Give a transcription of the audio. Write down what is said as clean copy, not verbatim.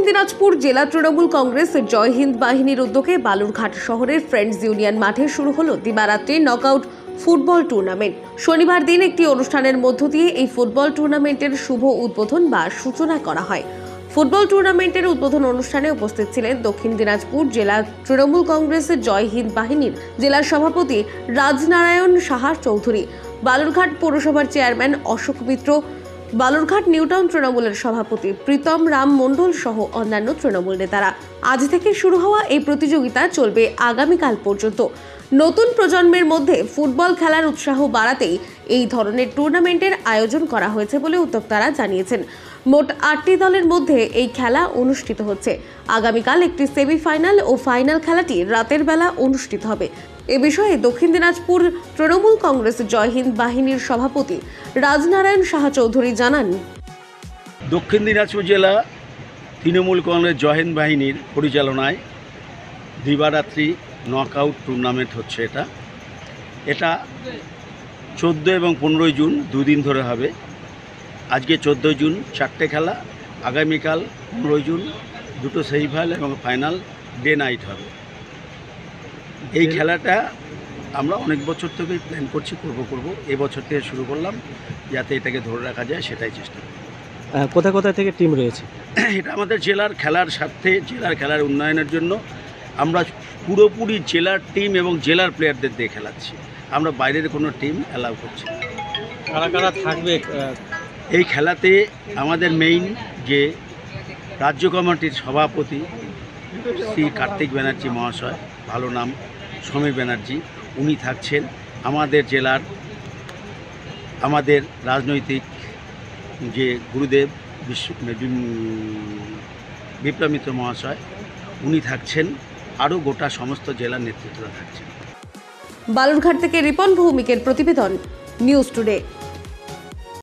দিনাজপুর জেলা তৃণমূল কংগ্রেস জয় হিন্দ বাহিনীর উদ্যোগে বালুরঘাট শহরের ফ্রেন্ডস ইউনিয়ন মাঠে শুরু হলো দিবারাত্রি নকআউট ফুটবল টুর্নামেন্ট। শনিবার দিন একটি অনুষ্ঠানের মধ্য দিয়ে এই ফুটবল টুর্নামেন্টের শুভ উদ্বোধন বা সূচনা করা হয়। ফুটবল টুর্নামেন্টের উদ্বোধন অনুষ্ঠানে উপস্থিত ছিলেন দক্ষিণ দিনাজপুর জেলা তৃণমূল কংগ্রেসের জয় হিন্দ বাহিনীর জেলার সভাপতি রাজনারায়ণ সাহা চৌধুরী, বালুরঘাট পৌরসভার চেয়ারম্যান অশোক মিত্র, বালুরঘাট নিউটাউন তৃণমূলের সভাপতি প্রীতম রাম মণ্ডল সহ অন্যান্য তৃণমূল নেতারা। আজ থেকে শুরু হওয়া এই প্রতিযোগিতা চলবে আগামীকাল পর্যন্ত। নতুন প্রজন্মের মধ্যে ফুটবল খেলার উৎসাহ বাড়াতেই এই ধরনের টুর্নামেন্টের আয়োজন করা হয়েছে বলে উদ্যোক্তারা জানিয়েছেন। মোট 8টি দলের মধ্যে এই খেলা অনুষ্ঠিত হচ্ছে। আগামীকাল একটি সেমিফাইনাল ও ফাইনাল খেলাটি রাতের বেলা অনুষ্ঠিত হবে। এ বিষয়ে দক্ষিণ দিনাজপুর তৃণমূল কংগ্রেস জয় হিন্দ বাহিনীর সভাপতি রাজনারায়ণ সাহা চৌধুরী জানান, দক্ষিণ দিনাজপুর জেলা তৃণমূল কংগ্রেস জয় হিন্দ বাহিনীর পরিচালনায় দিবারাত্রি নকআউট টুর্নামেন্ট হচ্ছে। এটা 14 এবং 15 জুন দুদিন ধরে হবে। আজকে 14 জুন 4টে খেলা, আগামীকাল 15 জুন 2টো সেমিফাইনাল এবং ফাইনাল ডে নাইট হবে। এই খেলাটা আমরা অনেক বছর থেকেই প্ল্যান করছি, করব এবছর থেকে শুরু করলাম, যাতে এটাকে ধরে রাখা যায় সেটাই চেষ্টা করি। কোথা থেকে টিম রয়েছে? এটা আমাদের জেলার খেলার স্বার্থে, জেলার খেলার উন্নয়নের জন্য আমরা পুরোপুরি জেলার টিম এবং জেলার প্লেয়ারদের দিয়ে খেলাচ্ছি। আমরা বাইরের কোনো টিম অ্যালাউ করছি না। কারা কারা থাকবে এই খেলাতে? আমাদের মেইন যে রাজ্য কমিটির সভাপতি শ্রী কার্তিক ব্যানার্জি মহাশয়, ভালো নাম সমীর ব্যানার্জি, উনি থাকছেন। আমাদের জেলার আমাদের রাজনৈতিক যে গুরুদেব বিপ্লব মিত্র মহাশয়, উনি থাকছেন। আরও গোটা সমস্ত জেলার নেতৃত্বরা থাকছেন। বালুরঘাট থেকে রিপন ভৌমিকের প্রতিবেদন, নিউজ টুডে।